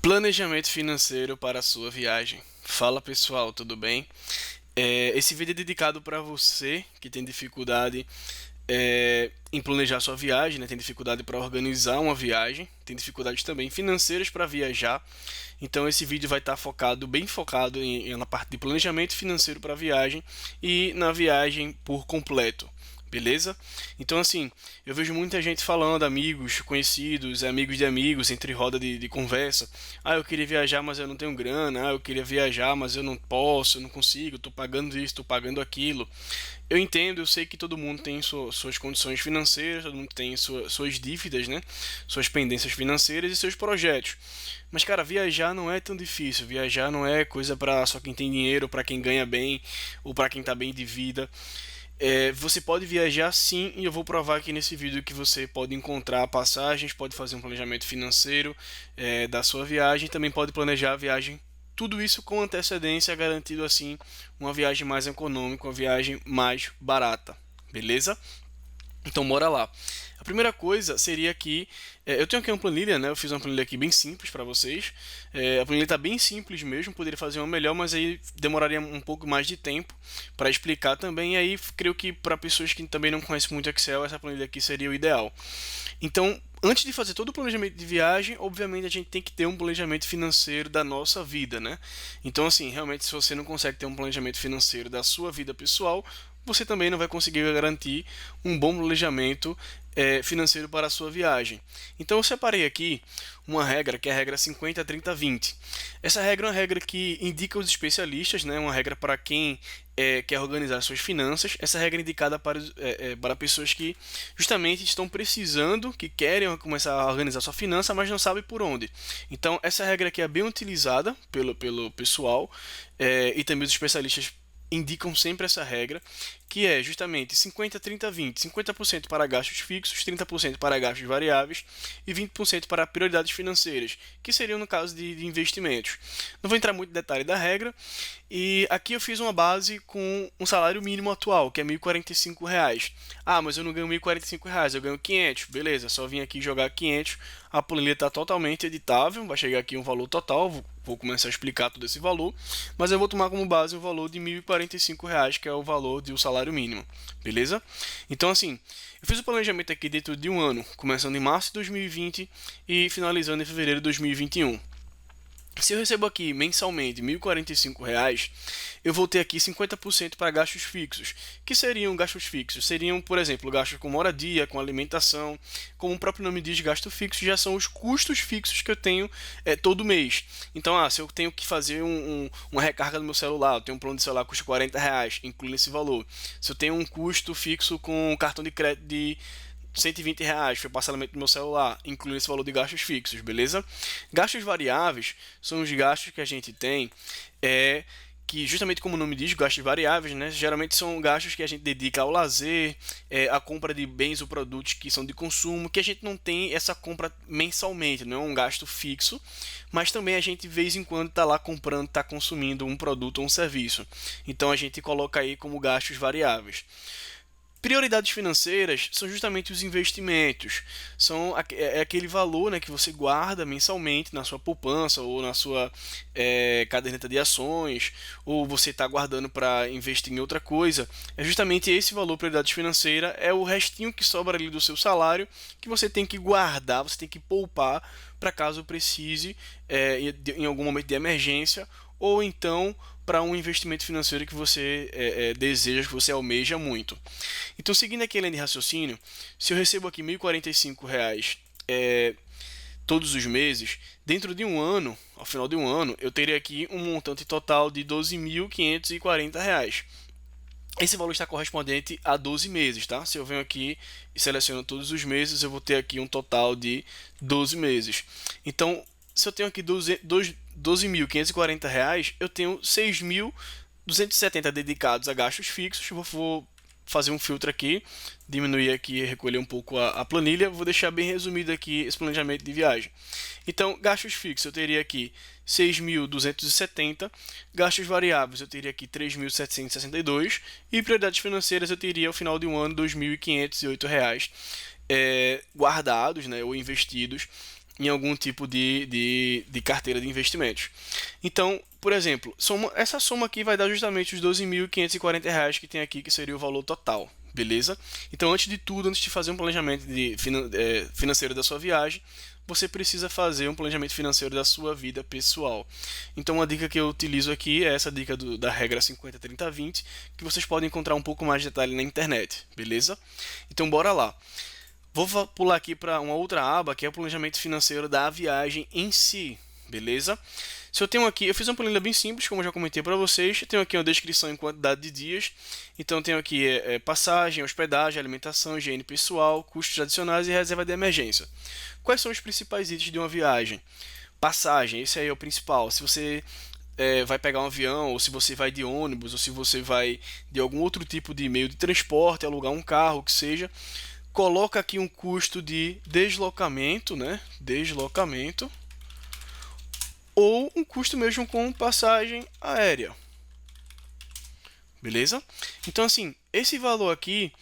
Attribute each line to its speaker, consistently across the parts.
Speaker 1: Planejamento financeiro para a sua viagem. Fala pessoal, tudo bem? Esse vídeo é dedicado para você que tem dificuldade em planejar sua viagem, né? Tem dificuldade para organizar uma viagem, tem dificuldades também financeiras para viajar. Então esse vídeo vai estar bem focado na parte de planejamento financeiro para a viagem e na viagem por completo. Beleza? Então, assim, eu vejo muita gente falando, amigos, conhecidos, amigos de amigos, entre roda de conversa. Ah, eu queria viajar, mas eu não tenho grana. Ah, eu queria viajar, mas eu não posso, eu não consigo, estou pagando isso, estou pagando aquilo. Eu entendo, eu sei que todo mundo tem suas condições financeiras, todo mundo tem suas dívidas, né? Suas pendências financeiras e seus projetos. Mas, cara, viajar não é tão difícil. Viajar não é coisa para só quem tem dinheiro, para quem ganha bem ou para quem tá bem de vida. Você pode viajar sim, e eu vou provar aqui nesse vídeo que você pode encontrar passagens, pode fazer um planejamento financeiro da sua viagem, também pode planejar a viagem. Tudo isso com antecedência, garantido assim uma viagem mais econômica, uma viagem mais barata, beleza? Então bora lá. A primeira coisa seria que eu tenho aqui uma planilha, né? Eu fiz uma planilha aqui bem simples para vocês. A planilha está bem simples mesmo, poderia fazer uma melhor, mas aí demoraria um pouco mais de tempo para explicar também. E aí creio que para pessoas que também não conhecem muito Excel, essa planilha aqui seria o ideal. Então, antes de fazer todo o planejamento de viagem, obviamente a gente tem que ter um planejamento financeiro da nossa vida, né? Então, assim, realmente, se você não consegue ter um planejamento financeiro da sua vida pessoal, você também não vai conseguir garantir um bom planejamento financeiro para a sua viagem. Então eu separei aqui uma regra que é a regra 50, 30, 20. Essa regra é uma regra que indica os especialistas, né? Uma regra para quem quer organizar suas finanças. Essa regra é indicada para pessoas que justamente estão precisando, que querem começar a organizar sua finança, mas não sabem por onde. Então essa regra aqui é bem utilizada pelo pessoal e também os especialistas indicam sempre essa regra, que é justamente 50, 30, 20. 50% para gastos fixos, 30% para gastos variáveis e 20% para prioridades financeiras, que seriam no caso de investimentos. Não vou entrar muito em detalhe da regra, e aqui eu fiz uma base com um salário mínimo atual, que é R$ 1.045. Ah, mas eu não ganho R$ 1.045, eu ganho 500. Beleza, só vim aqui jogar 500. A planilha está totalmente editável, vai chegar aqui um valor total, vou começar a explicar todo esse valor, mas eu vou tomar como base o valor de R$ 1.045, que é o valor do salário mínimo, beleza? Então, assim, eu fiz o planejamento aqui dentro de um ano, começando em março de 2020 e finalizando em fevereiro de 2021. Se eu recebo aqui mensalmente R$ 1.045, eu vou ter aqui 50% para gastos fixos. Que seriam gastos fixos? Seriam, por exemplo, gastos com moradia, com alimentação. Como o próprio nome diz, gasto fixo já são os custos fixos que eu tenho todo mês. Então, se eu tenho que fazer uma recarga no meu celular, eu tenho um plano de celular que custa R$ 40, incluindo esse valor. Se eu tenho um custo fixo com cartão de crédito de R$ 120 foi o parcelamento do meu celular, incluindo esse valor de gastos fixos, beleza? Gastos variáveis são os gastos que a gente tem, que justamente como o nome diz, gastos variáveis, né? Geralmente são gastos que a gente dedica ao lazer, à compra de bens ou produtos que são de consumo, que a gente não tem essa compra mensalmente, não é um gasto fixo, mas também a gente de vez em quando está lá comprando, está consumindo um produto ou um serviço. Então a gente coloca aí como gastos variáveis. Prioridades financeiras são justamente os investimentos. É aquele valor, né, que você guarda mensalmente na sua poupança ou na sua caderneta de ações, ou você está guardando para investir em outra coisa. É justamente esse valor, prioridade financeira, é o restinho que sobra ali do seu salário que você tem que guardar, você tem que poupar para caso precise em algum momento de emergência ou então para um investimento financeiro que você deseja, que você almeja muito. Então, seguindo aqui a linha de raciocínio, se eu recebo aqui R$ 1.045 todos os meses, dentro de um ano, ao final de um ano, eu teria aqui um montante total de R$ 12.540. Esse valor está correspondente a 12 meses, tá? Se eu venho aqui e seleciono todos os meses, eu vou ter aqui um total de 12 meses. Então, se eu tenho aqui R$ 12.540, eu tenho 6.270 dedicados a gastos fixos. Vou fazer um filtro aqui, diminuir aqui e recolher um pouco a planilha. Vou deixar bem resumido aqui esse planejamento de viagem. Então, gastos fixos eu teria aqui 6.270, gastos variáveis eu teria aqui 3.762 e prioridades financeiras eu teria ao final de um ano R$ 2.508 guardados, né, ou investidos em algum tipo de carteira de investimentos. Então, por exemplo, essa soma aqui vai dar justamente os R$ 12.540 que tem aqui, que seria o valor total, beleza? Então, antes de tudo, antes de fazer um planejamento financeiro da sua viagem, você precisa fazer um planejamento financeiro da sua vida pessoal. Então, uma dica que eu utilizo aqui é essa dica da regra 50-30-20, que vocês podem encontrar um pouco mais de detalhe na internet, beleza? Então, bora lá. Vou pular aqui para uma outra aba, que é o planejamento financeiro da viagem em si, beleza? Se eu tenho aqui, eu fiz uma planilha bem simples, como eu já comentei para vocês. Eu tenho aqui uma descrição em quantidade de dias. Então, tenho aqui passagem, hospedagem, alimentação, higiene pessoal, custos adicionais e reserva de emergência. Quais são os principais itens de uma viagem? Passagem, esse aí é o principal. Se você vai pegar um avião, ou se você vai de ônibus, ou se você vai de algum outro tipo de meio de transporte, alugar um carro, o que seja, coloca aqui um custo de deslocamento, né? Deslocamento, ou um custo mesmo com passagem aérea. Beleza? Então, assim, esse valor aqui,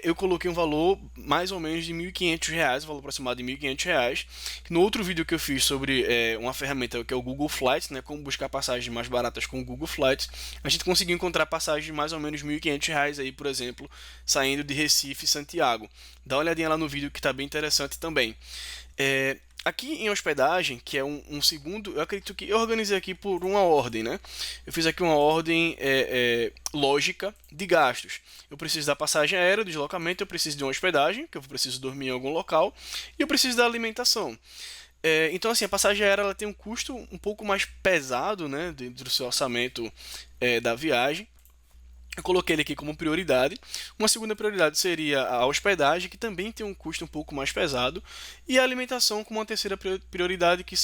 Speaker 1: eu coloquei um valor mais ou menos de R$ 1.500, um valor aproximado de R$ 1.500. No outro vídeo que eu fiz sobre uma ferramenta que é o Google Flights, né, como buscar passagens mais baratas com o Google Flights, a gente conseguiu encontrar passagens de mais ou menos R$ 1.500 aí, por exemplo, saindo de Recife e Santiago. Dá uma olhadinha lá no vídeo que está bem interessante também. Aqui em hospedagem, que é um segundo, eu acredito que eu organizei aqui por uma ordem, né? Eu fiz aqui uma ordem lógica de gastos. Eu preciso da passagem aérea, do deslocamento, eu preciso de uma hospedagem, que eu preciso dormir em algum local, e eu preciso da alimentação. Então, assim, a passagem aérea ela tem um custo um pouco mais pesado, né, dentro do seu orçamento da viagem. Eu coloquei ele aqui como prioridade. Uma segunda prioridade seria a hospedagem, que também tem um custo um pouco mais pesado, e a alimentação como uma terceira prioridade, que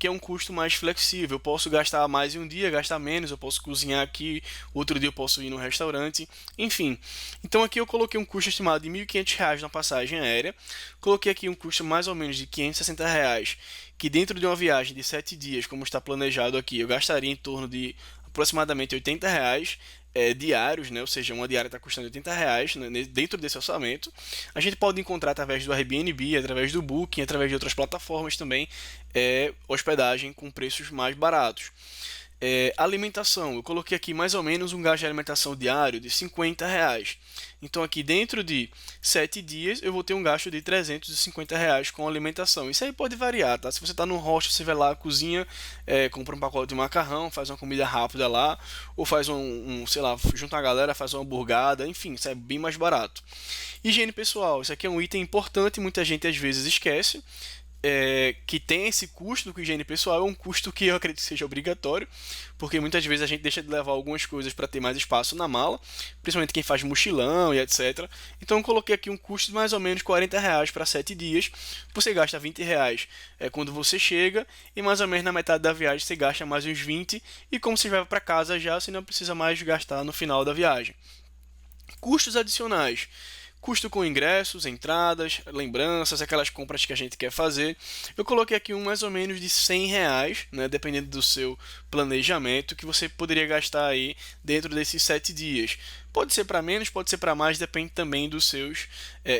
Speaker 1: é um custo mais flexível. Eu posso gastar mais em um dia, gastar menos, eu posso cozinhar aqui, outro dia eu posso ir no restaurante, enfim. Então aqui eu coloquei um custo estimado de R$ 1.500 na passagem aérea, coloquei aqui um custo mais ou menos de R$ 560, que dentro de uma viagem de 7 dias, como está planejado aqui, eu gastaria em torno de aproximadamente R$ 80 diários, né? Ou seja, uma diária está custando R$ 80, né? Dentro desse orçamento. A gente pode encontrar através do Airbnb, através do Booking, através de outras plataformas também, hospedagem com preços mais baratos. Alimentação, eu coloquei aqui mais ou menos um gasto de alimentação diário de R$ 50. Então aqui dentro de 7 dias eu vou ter um gasto de R$ 350 com alimentação. Isso aí pode variar, tá? Se você está no hostel, você vai lá, cozinha, compra um pacote de macarrão, faz uma comida rápida lá, ou faz sei lá, junta a galera, faz uma hamburgada, enfim, isso é bem mais barato. Higiene pessoal, isso aqui é um item importante, muita gente às vezes esquece. Que tem esse custo com higiene pessoal, é um custo que eu acredito que seja obrigatório, porque muitas vezes a gente deixa de levar algumas coisas para ter mais espaço na mala, principalmente quem faz mochilão e etc. Então eu coloquei aqui um custo de mais ou menos R$ 40 para 7 dias. Você gasta R$ 20 quando você chega, e mais ou menos na metade da viagem você gasta mais uns 20, e como você vai para casa já, você não precisa mais gastar no final da viagem. Custos adicionais. Custo com ingressos, entradas, lembranças, aquelas compras que a gente quer fazer. Eu coloquei aqui um mais ou menos de R$ 100, né, dependendo do seu planejamento, que você poderia gastar aí dentro desses 7 dias. Pode ser para menos, pode ser para mais, depende também dos seus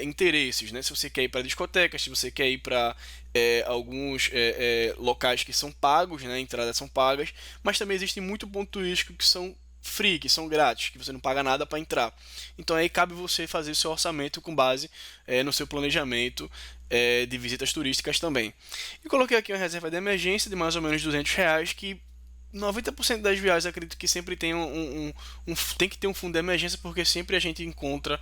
Speaker 1: interesses, né? Se você quer ir para discotecas, se você quer ir para alguns locais que são pagos, né? Entradas são pagas, mas também existe muito ponto turístico que são free, que são grátis, que você não paga nada para entrar. Então aí cabe você fazer o seu orçamento com base no seu planejamento de visitas turísticas também. E coloquei aqui uma reserva de emergência de mais ou menos R$ 200, que 90% das viagens acredito que sempre tem tem que ter um fundo de emergência, porque sempre a gente encontra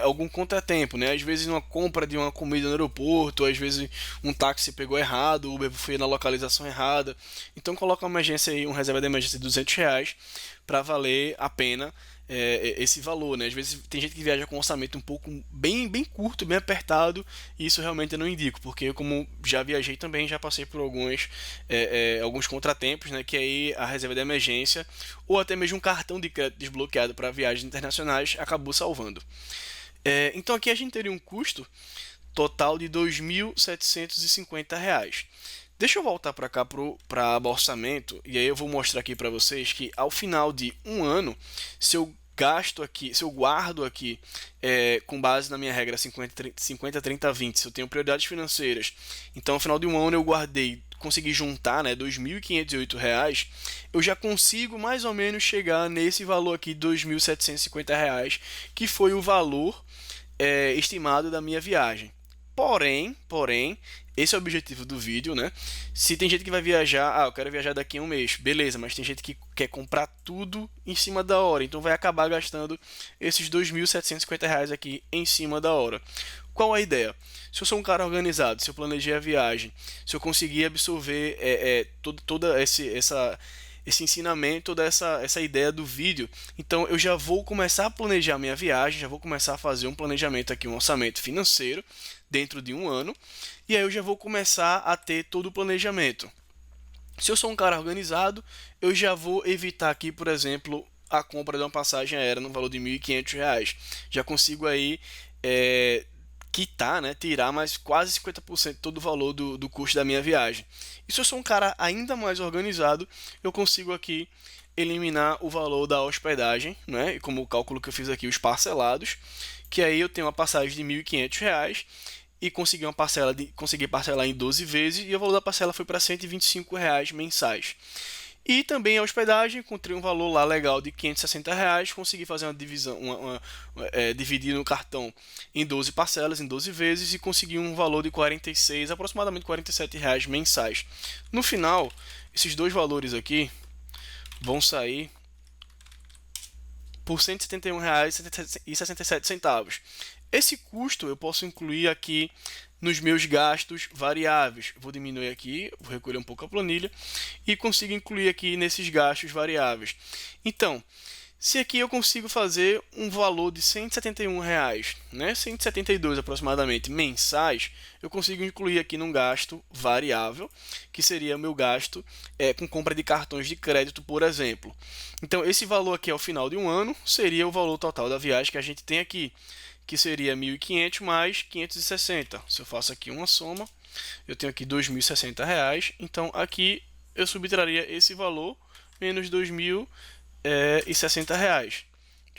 Speaker 1: algum contratempo, né? Às vezes uma compra de uma comida no aeroporto, às vezes um táxi pegou errado, o Uber foi na localização errada. Então coloca uma emergência aí, uma reserva de emergência de R$ 200 para valer a pena esse valor, né? Às vezes tem gente que viaja com um orçamento um pouco bem curto, bem apertado, e isso realmente eu não indico, porque eu, como já viajei também, já passei por alguns contratempos, né? Que aí a reserva de emergência ou até mesmo um cartão de crédito desbloqueado para viagens internacionais acabou salvando. Então aqui a gente teria um custo total de R$ 2.750. Deixa eu voltar para cá para orçamento, e aí eu vou mostrar aqui para vocês que ao final de um ano, se eu gasto aqui, se eu guardo aqui com base na minha regra 50, 30, 20, se eu tenho prioridades financeiras, então ao final de um ano eu guardei, consegui juntar, né, R$ 2.508, eu já consigo mais ou menos chegar nesse valor aqui de R$ 2.750, que foi o valor estimado da minha viagem. Porém, esse é o objetivo do vídeo, né? Se tem gente que vai viajar, eu quero viajar daqui a um mês, beleza, mas tem gente que quer comprar tudo em cima da hora, então vai acabar gastando esses R$ 2.750 aqui em cima da hora. Qual a ideia? Se eu sou um cara organizado, se eu planejei a viagem, se eu conseguir absorver toda esse ensinamento, toda essa ideia do vídeo, então eu já vou começar a planejar minha viagem, já vou começar a fazer um planejamento aqui, um orçamento financeiro dentro de um ano, e aí eu já vou começar a ter todo o planejamento. Se eu sou um cara organizado, eu já vou evitar aqui, por exemplo, a compra de uma passagem aérea no valor de R$ 1.500. Já consigo aí quitar, né, tirar mais quase 50% de todo o valor do custo da minha viagem. E se eu sou um cara ainda mais organizado, eu consigo aqui eliminar o valor da hospedagem, né, e como o cálculo que eu fiz aqui, os parcelados, que aí eu tenho uma passagem de R$ 1.500 e consegui parcelar em 12 vezes e o valor da parcela foi para R$ 125 mensais. E também a hospedagem, encontrei um valor lá legal de R$ 560, consegui fazer uma divisão, dividir no cartão em 12 parcelas, em 12 vezes, e consegui um valor de 46, aproximadamente R$ 47 mensais. No final, esses dois valores aqui vão sair por R$ 171,67. Esse custo eu posso incluir aqui nos meus gastos variáveis. Vou diminuir aqui, vou recolher um pouco a planilha e consigo incluir aqui nesses gastos variáveis. Então, se aqui eu consigo fazer um valor de R$ 171, né, 172 aproximadamente mensais, eu consigo incluir aqui num gasto variável, que seria o meu gasto com compra de cartões de crédito, por exemplo. Então, esse valor aqui ao final de um ano seria o valor total da viagem que a gente tem aqui, que seria 1.500 mais 560. Se eu faço aqui uma soma, eu tenho aqui R$ 2.060, então aqui eu subtraria esse valor menos R$ 2.060. Deixa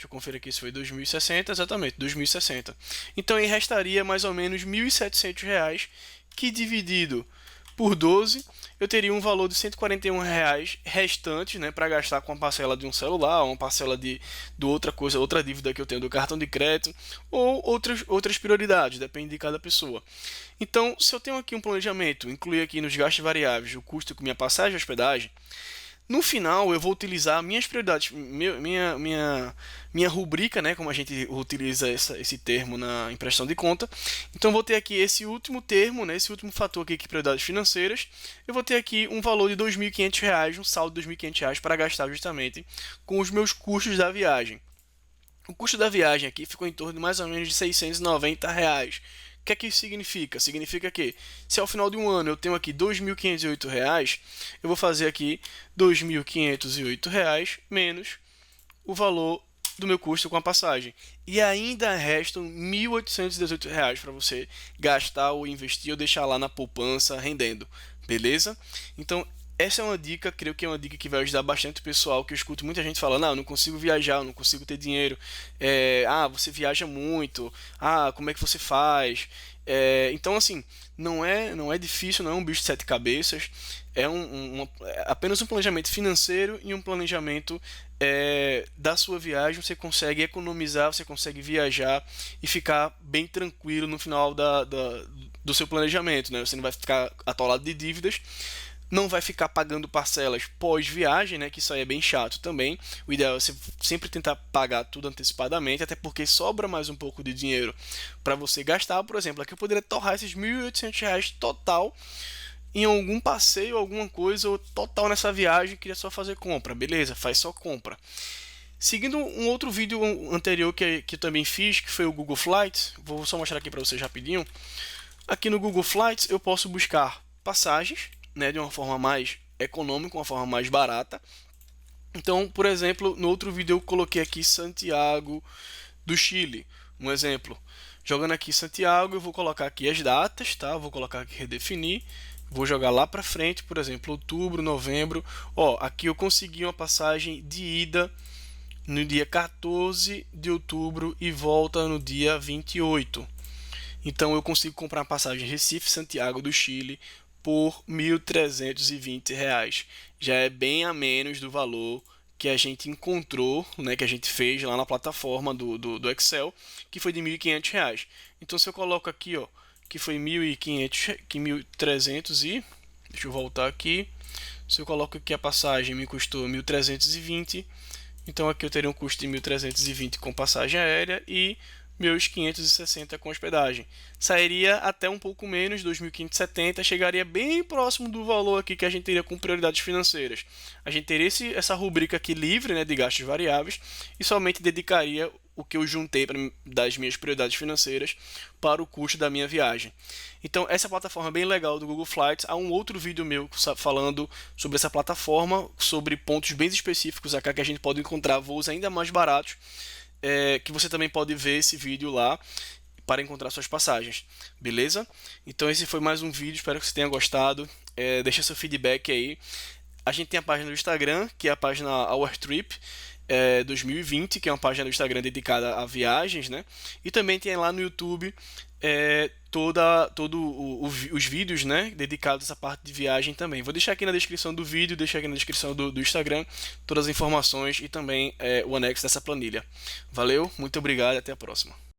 Speaker 1: eu conferir aqui se foi 2.060, exatamente, 2.060. Então aí restaria mais ou menos R$ 1.700, que dividido por 12, eu teria um valor de R$ 141 restantes, né, para gastar com a parcela de um celular, uma parcela de outra coisa, outra dívida que eu tenho do cartão de crédito, ou outras prioridades, depende de cada pessoa. Então, se eu tenho aqui um planejamento, incluir aqui nos gastos variáveis o custo com minha passagem e hospedagem, no final, eu vou utilizar minhas prioridades, minha rubrica, né, como a gente utiliza esse termo na impressão de conta. Então, vou ter aqui esse último termo, né, esse último fator aqui, que é prioridades financeiras. Eu vou ter aqui um valor de R$ 2.500, um saldo de R$ 2.500 para gastar justamente com os meus custos da viagem. O custo da viagem aqui ficou em torno de mais ou menos de R$ 690. O que é que isso significa? Significa que se ao final de um ano eu tenho aqui R$ 2.508, eu vou fazer aqui R$ 2.508 menos o valor do meu custo com a passagem. E ainda restam R$ 1.818 para você gastar ou investir ou deixar lá na poupança rendendo. Beleza? Então, essa é uma dica, creio que é uma dica que vai ajudar bastante o pessoal, que eu escuto muita gente falando, eu não consigo viajar, eu não consigo ter dinheiro, você viaja muito, como é que você faz? Então, assim, não é difícil, não é um bicho de sete cabeças, é apenas um planejamento financeiro e um planejamento da sua viagem. Você consegue economizar, você consegue viajar e ficar bem tranquilo no final do seu planejamento, né? Você não vai ficar atolado de dívidas, não vai ficar pagando parcelas pós-viagem, né, que isso aí é bem chato também. O ideal é você sempre tentar pagar tudo antecipadamente, até porque sobra mais um pouco de dinheiro para você gastar. Por exemplo, aqui eu poderia torrar esses R$ 1.800 total em algum passeio, alguma coisa, ou total nessa viagem, queria só fazer compra. Beleza, faz só compra. Seguindo um outro vídeo anterior que eu também fiz, que foi o Google Flights, vou só mostrar aqui para vocês rapidinho. Aqui no Google Flights eu posso buscar passagens, né, de uma forma mais econômica, uma forma mais barata. Então, por exemplo, no outro vídeo eu coloquei aqui Santiago do Chile, um exemplo. Jogando aqui Santiago, eu vou colocar aqui as datas, tá? Vou colocar aqui redefinir, vou jogar lá para frente, por exemplo, outubro, novembro. Aqui eu consegui uma passagem de ida no dia 14 de outubro e volta no dia 28. Então eu consigo comprar uma passagem Recife-Santiago do Chile por R$ 1.320. Já é bem a menos do valor que a gente encontrou, né, que a gente fez lá na plataforma do Excel, que foi de R$ 1.500. Então se eu coloco aqui, ó, que foi 1.500, que 1.300 e... Deixa eu voltar aqui. Se eu coloco aqui a passagem me custou 1.320, então aqui eu teria um custo de 1.320 com passagem aérea e meus 560 com hospedagem. Sairia até um pouco menos, 2.570, chegaria bem próximo do valor aqui que a gente teria com prioridades financeiras. A gente teria essa rubrica aqui livre, né, de gastos variáveis e somente dedicaria o que eu juntei das minhas prioridades financeiras para o custo da minha viagem. Então, essa plataforma é bem legal do Google Flights. Há um outro vídeo meu falando sobre essa plataforma, sobre pontos bem específicos aqui que a gente pode encontrar voos ainda mais baratos, que você também pode ver esse vídeo lá para encontrar suas passagens, beleza? Então esse foi mais um vídeo, espero que você tenha gostado. Deixa seu feedback aí. A gente tem a página do Instagram, que é a página Our Trip 2020, que é uma página do Instagram dedicada a viagens, né? E também tem lá no YouTube os vídeos, né, dedicados a essa parte de viagem também. Vou deixar aqui na descrição do vídeo, deixar aqui na descrição do Instagram todas as informações e também o anexo dessa planilha. Valeu, muito obrigado e até a próxima.